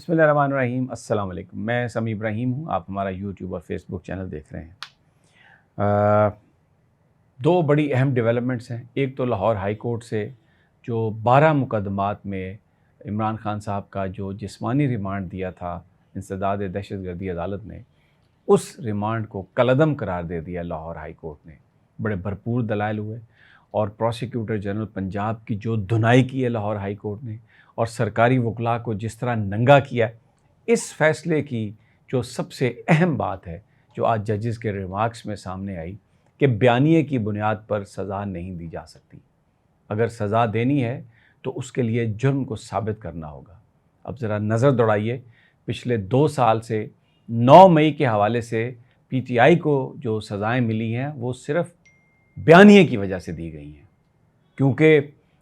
بسم اللہ الرحمن الرحیم۔ السلام علیکم، میں سمیع ابراہیم ہوں۔ آپ ہمارا یوٹیوب اور فیس بک چینل دیکھ رہے ہیں۔ دو بڑی اہم ڈیولپمنٹس ہیں۔ ایک تو لاہور ہائی کورٹ سے جو 12 مقدمات میں عمران خان صاحب کا جو جسمانی ریمانڈ دیا تھا انسداد دہشت گردی عدالت نے، اس ریمانڈ کو کالعدم قرار دے دیا لاہور ہائی کورٹ نے۔ بڑے بھرپور دلائل ہوئے اور پروسیکیوٹر جنرل پنجاب کی جو دھنائی کی ہے لاہور ہائی کورٹ نے، اور سرکاری وکلاء کو جس طرح ننگا کیا، اس فیصلے کی جو سب سے اہم بات ہے جو آج ججز کے ریمارکس میں سامنے آئی کہ بیانیے کی بنیاد پر سزا نہیں دی جا سکتی۔ اگر سزا دینی ہے تو اس کے لیے جرم کو ثابت کرنا ہوگا۔ اب ذرا نظر دوڑائیے، پچھلے 2 سال سے 9 مئی کے حوالے سے پی ٹی آئی کو جو سزائیں ملی ہیں وہ صرف بیانیے کی وجہ سے دی گئی ہیں، کیونکہ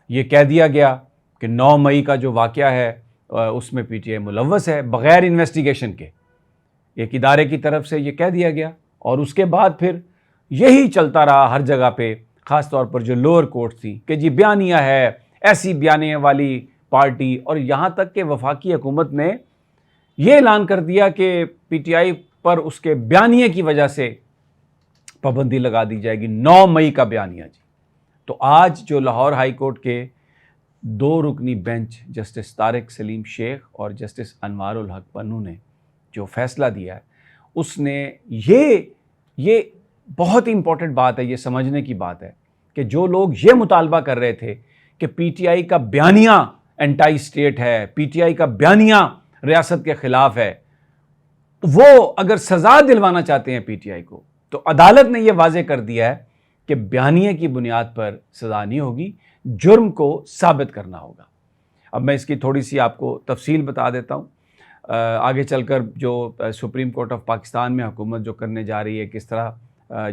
یہ کہہ دیا گیا کہ 9 مئی کا جو واقعہ ہے اس میں پی ٹی آئی ملوث ہے بغیر انویسٹیگیشن کے، ایک ادارے کی طرف سے یہ کہہ دیا گیا، اور اس کے بعد پھر یہی چلتا رہا ہر جگہ پہ، خاص طور پر جو لوور کورٹ تھی کہ جی بیانیہ ہے، ایسی بیانیے والی پارٹی، اور یہاں تک کہ وفاقی حکومت نے یہ اعلان کر دیا کہ پی ٹی آئی پر اس کے بیانیے کی وجہ سے پابندی لگا دی جائے گی۔ 9 مئی کا بیانیہ جی۔ تو آج جو لاہور ہائی کورٹ کے 2 رکنی بینچ جسٹس طارق سلیم شیخ اور جسٹس انوار الحق پنو نے جو فیصلہ دیا ہے، اس نے یہ بہت ہی امپورٹنٹ بات ہے، یہ سمجھنے کی بات ہے کہ جو لوگ یہ مطالبہ کر رہے تھے کہ پی ٹی آئی کا بیانیہ اینٹائی اسٹیٹ ہے، پی ٹی آئی کا بیانیہ ریاست کے خلاف ہے، وہ اگر سزا دلوانا چاہتے ہیں پی ٹی آئی کو، تو عدالت نے یہ واضح کر دیا ہے کہ بیانیے کی بنیاد پر سزا نہیں ہوگی، جرم کو ثابت کرنا ہوگا۔ اب میں اس کی تھوڑی سی آپ کو تفصیل بتا دیتا ہوں۔ آگے چل کر جو سپریم کورٹ آف پاکستان میں حکومت جو کرنے جا رہی ہے، کس طرح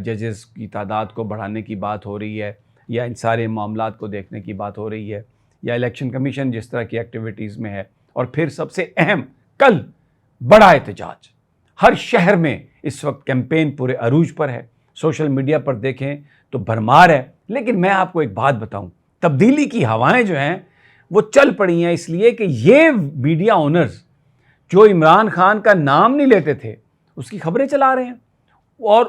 ججز کی تعداد کو بڑھانے کی بات ہو رہی ہے، یا ان سارے معاملات کو دیکھنے کی بات ہو رہی ہے، یا الیکشن کمیشن جس طرح کی ایکٹیویٹیز میں ہے، اور پھر سب سے اہم کل بڑا احتجاج۔ ہر شہر میں اس وقت کیمپین پورے عروج پر ہے، سوشل میڈیا پر دیکھیں تو بھرمار ہے۔ لیکن میں آپ کو ایک بات بتاؤں، تبدیلی کی ہوائیں جو ہیں وہ چل پڑی ہیں، اس لیے کہ یہ میڈیا اونرز جو عمران خان کا نام نہیں لیتے تھے اس کی خبریں چلا رہے ہیں، اور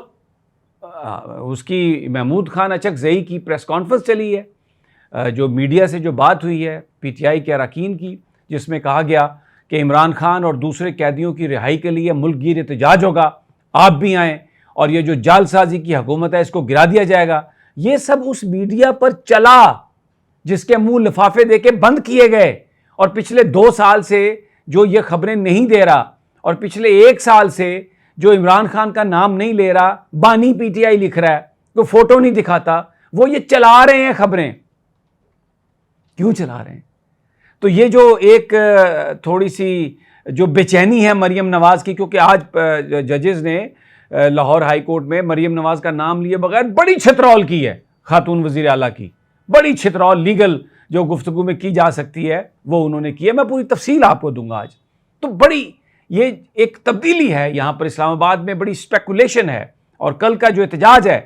اس کی محمود خان اچک زئی کی پریس کانفرنس چلی ہے، جو میڈیا سے جو بات ہوئی ہے پی ٹی آئی کے اراکین کی، جس میں کہا گیا کہ عمران خان اور دوسرے قیدیوں کی رہائی کے لیے ملک گیر احتجاج ہوگا، آپ بھی آئیں، اور یہ جو جال سازی کی حکومت ہے اس کو گرا دیا جائے گا۔ یہ سب اس میڈیا پر چلا جس کے منہ لفافے دے کے بند کیے گئے، اور پچھلے 2 سال سے جو یہ خبریں نہیں دے رہا، اور پچھلے 1 سال سے جو عمران خان کا نام نہیں لے رہا، بانی پی ٹی آئی لکھ رہا ہے، کوئی فوٹو نہیں دکھاتا، وہ یہ چلا رہے ہیں خبریں۔ کیوں چلا رہے ہیں؟ تو یہ جو ایک تھوڑی سی جو بے چینی ہے مریم نواز کی، کیونکہ آج ججز نے لاہور ہائی کورٹ میں مریم نواز کا نام لیے بغیر بڑی چھترول کی ہے، خاتون وزیر اعلیٰ کی بڑی چھترول لیگل جو گفتگو میں کی جا سکتی ہے وہ انہوں نے کی ہے۔ میں پوری تفصیل آپ کو دوں گا آج۔ تو بڑی یہ ایک تبدیلی ہے یہاں پر اسلام آباد میں، بڑی اسپیکولیشن ہے، اور کل کا جو احتجاج ہے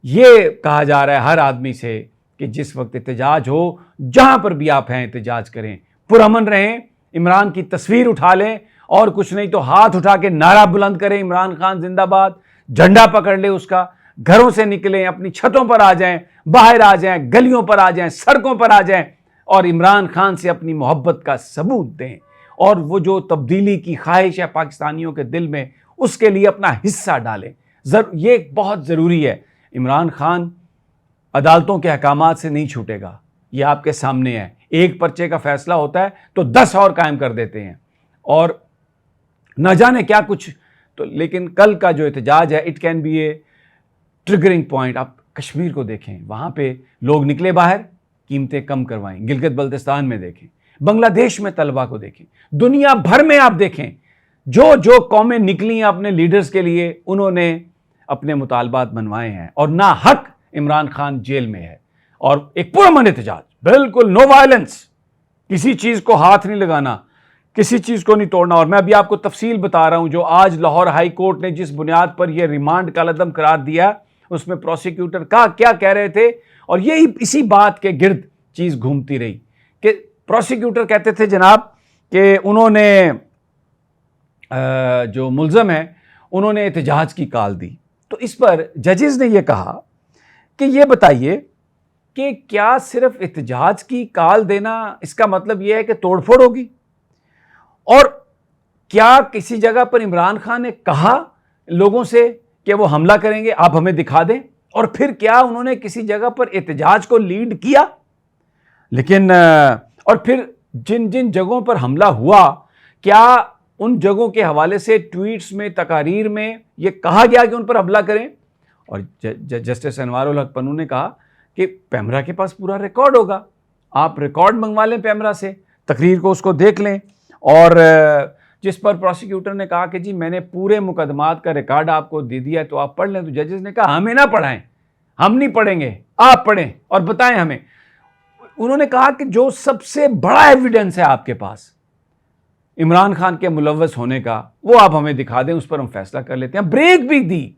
یہ کہا جا رہا ہے ہر آدمی سے کہ جس وقت احتجاج ہو، جہاں پر بھی آپ ہیں احتجاج کریں، پرامن رہیں، عمران کی تصویر اٹھا لیں، اور کچھ نہیں تو ہاتھ اٹھا کے نعرہ بلند کریں عمران خان زندہ باد، جھنڈا پکڑ لیں اس کا، گھروں سے نکلیں، اپنی چھتوں پر آ جائیں، باہر آ جائیں، گلیوں پر آ جائیں، سڑکوں پر آ جائیں، اور عمران خان سے اپنی محبت کا ثبوت دیں، اور وہ جو تبدیلی کی خواہش ہے پاکستانیوں کے دل میں اس کے لیے اپنا حصہ ڈالیں۔ یہ بہت ضروری ہے۔ عمران خان عدالتوں کے احکامات سے نہیں چھوٹے گا، یہ آپ کے سامنے ہے۔ ایک پرچے کا فیصلہ ہوتا ہے تو 10 اور قائم کر دیتے ہیں، اور نہ جانے کیا کچھ۔ تو لیکن کل کا جو احتجاج ہے it can be a triggering point. آپ کشمیر کو دیکھیں، وہاں پہ لوگ نکلے باہر، قیمتیں کم کروائیں۔ گلگت بلتستان میں دیکھیں، بنگلہ دیش میں طلبہ کو دیکھیں، دنیا بھر میں آپ دیکھیں، جو قومیں نکلی ہیں اپنے لیڈرز کے لیے، انہوں نے اپنے مطالبات منوائے ہیں، اور نہ حق عمران خان جیل میں ہے۔ اور ایک پرامن احتجاج، بالکل نو وائلنس، کسی چیز کو ہاتھ نہیں لگانا، کسی چیز کو نہیں توڑنا۔ اور میں ابھی آپ کو تفصیل بتا رہا ہوں جو آج لاہور ہائی کورٹ نے جس بنیاد پر یہ ریمانڈ کالعدم قرار دیا، اس میں پروسیکیوٹر کیا کہہ رہے تھے، اور یہی اسی بات کے گرد چیز گھومتی رہی کہ پروسیکیوٹر کہتے تھے جناب کہ انہوں نے جو ملزم ہیں انہوں نے احتجاج کی کال دی. تو اس پر ججز نے یہ کہا کہ یہ بتائیے کہ کیا صرف احتجاج کی کال دینا اس کا مطلب یہ ہے کہ توڑ پھوڑ ہوگی؟ اور کیا کسی جگہ پر عمران خان نے کہا لوگوں سے کہ وہ حملہ کریں گے، آپ ہمیں دکھا دیں؟ اور پھر کیا انہوں نے کسی جگہ پر احتجاج کو لیڈ کیا؟ لیکن اور پھر جن جن جگہوں پر حملہ ہوا، کیا ان جگہوں کے حوالے سے ٹویٹس میں، تقاریر میں یہ کہا گیا کہ ان پر حملہ کریں؟ اور جسٹس انوار الحق پنو نے کہا کہ پیمرا کے پاس پورا ریکارڈ ہوگا، آپ ریکارڈ منگوا لیں پیمرا سے، تقریر کو اس کو دیکھ لیں. اور جس پر پروسیکیوٹر نے کہا کہ جی میں نے پورے مقدمات کا ریکارڈ آپ کو دے دیا ہے تو آپ پڑھ لیں. تو ججز نے کہا ہمیں نہ پڑھائیں، ہم نہیں پڑھیں گے، آپ پڑھیں اور بتائیں ہمیں. انہوں نے کہا کہ جو سب سے بڑا ایویڈنس ہے آپ کے پاس عمران خان کے ملوث ہونے کا، وہ آپ ہمیں دکھا دیں، اس پر ہم فیصلہ کر لیتے ہیں. بریک بھی دی،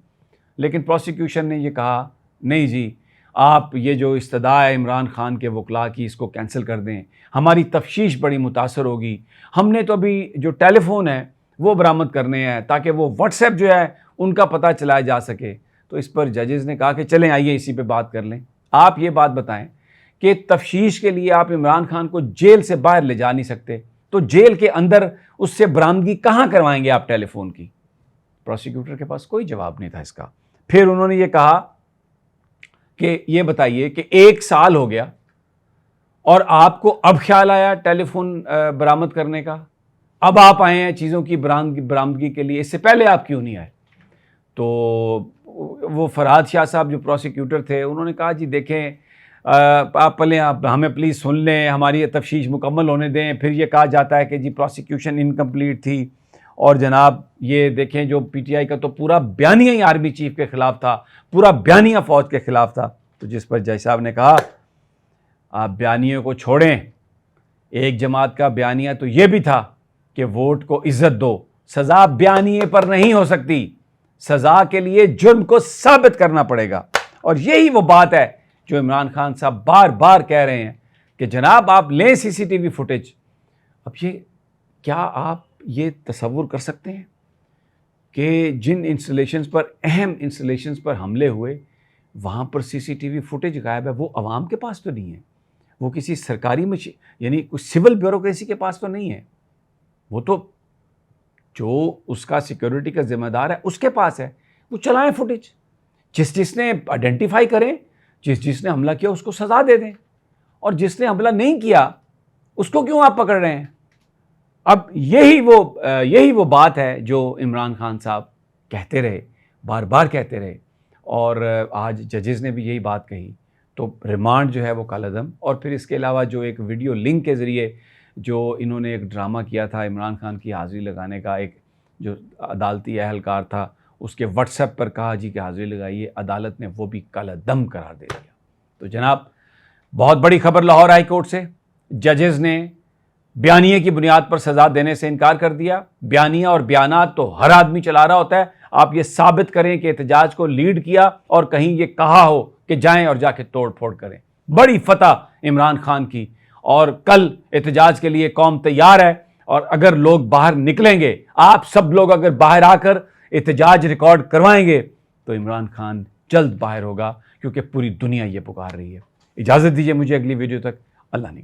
لیکن پروسیکیوشن نے یہ کہا نہیں جی، آپ یہ جو استدعا ہے عمران خان کے وکلاء کی، اس کو کینسل کر دیں، ہماری تفتیش بڑی متاثر ہوگی. ہم نے تو ابھی جو ٹیلی فون ہے وہ برآمد کرنے ہیں تاکہ وہ واٹس ایپ جو ہے ان کا پتہ چلایا جا سکے. تو اس پر ججز نے کہا کہ چلیں آئیے اسی پہ بات کر لیں. آپ یہ بات بتائیں کہ تفتیش کے لیے آپ عمران خان کو جیل سے باہر لے جا نہیں سکتے، تو جیل کے اندر اس سے برآمدگی کہاں کروائیں گے آپ ٹیلی فون کی؟ پروسیکیوٹر کے پاس کوئی جواب نہیں تھا اس کا. پھر انہوں نے یہ کہا کہ یہ بتائیے کہ 1 سال ہو گیا اور آپ کو اب خیال آیا ٹیلی فون برآمد کرنے کا، اب آپ آئے ہیں چیزوں کی برآمدگی کے لیے، اس سے پہلے آپ کیوں نہیں آئے؟ تو وہ فرحاد شاہ صاحب جو پروسیکیوٹر تھے انہوں نے کہا جی دیکھیں آپ پہلے آپ ہمیں پلیز سن لیں، ہماری تفتیش مکمل ہونے دیں. پھر یہ کہا جاتا ہے کہ جی پروسیکیوشن انکمپلیٹ تھی، اور جناب یہ دیکھیں جو پی ٹی آئی کا تو پورا بیانیہ ہی آرمی چیف کے خلاف تھا، پورا بیانیہ فوج کے خلاف تھا. تو جس پر جج صاحب نے کہا آپ بیانیے کو چھوڑیں، ایک جماعت کا بیانیہ تو یہ بھی تھا کہ ووٹ کو عزت دو، سزا بیانیے پر نہیں ہو سکتی، سزا کے لیے جرم کو ثابت کرنا پڑے گا. اور یہی وہ بات ہے جو عمران خان صاحب بار بار کہہ رہے ہیں کہ جناب آپ لیں سی سی ٹی وی فوٹیج. اب یہ کیا آپ یہ تصور کر سکتے ہیں کہ جن انسٹالیشنز پر، اہم انسٹالیشنز پر حملے ہوئے وہاں پر سی سی ٹی وی فوٹیج غائب ہے؟ وہ عوام کے پاس تو نہیں ہے، وہ کسی سرکاری یعنی کچھ سول بیوروکریسی کے پاس تو نہیں ہے، وہ تو جو اس کا سیکیورٹی کا ذمہ دار ہے اس کے پاس ہے. وہ چلائیں فوٹیج، جس نے آئیڈینٹیفائی کریں، جس نے حملہ کیا اس کو سزا دے دیں، اور جس نے حملہ نہیں کیا اس کو کیوں آپ پکڑ رہے ہیں؟ اب یہی وہ بات ہے جو عمران خان صاحب کہتے رہے، بار بار کہتے رہے، اور آج ججز نے بھی یہی بات کہی. تو ریمانڈ جو ہے وہ کالعدم. اور پھر اس کے علاوہ جو ایک ویڈیو لنک کے ذریعے جو انہوں نے ایک ڈرامہ کیا تھا عمران خان کی حاضری لگانے کا، ایک جو عدالتی اہلکار تھا اس کے واٹس ایپ پر کہا جی کہ حاضری لگائیے، عدالت نے وہ بھی کالعدم قرار دے دیا. تو جناب بہت بڑی خبر لاہور ہائی کورٹ سے، ججز نے بیانیے کی بنیاد پر سزا دینے سے انکار کر دیا. بیانیہ اور بیانات تو ہر آدمی چلا رہا ہوتا ہے، آپ یہ ثابت کریں کہ احتجاج کو لیڈ کیا اور کہیں یہ کہا ہو کہ جائیں اور جا کے توڑ پھوڑ کریں. بڑی فتح عمران خان کی، اور کل احتجاج کے لیے قوم تیار ہے. اور اگر لوگ باہر نکلیں گے، آپ سب لوگ اگر باہر آ کر احتجاج ریکارڈ کروائیں گے تو عمران خان جلد باہر ہوگا، کیونکہ پوری دنیا یہ پکار رہی ہے. اجازت دیجیے مجھے اگلی ویڈیو تک، اللہ نے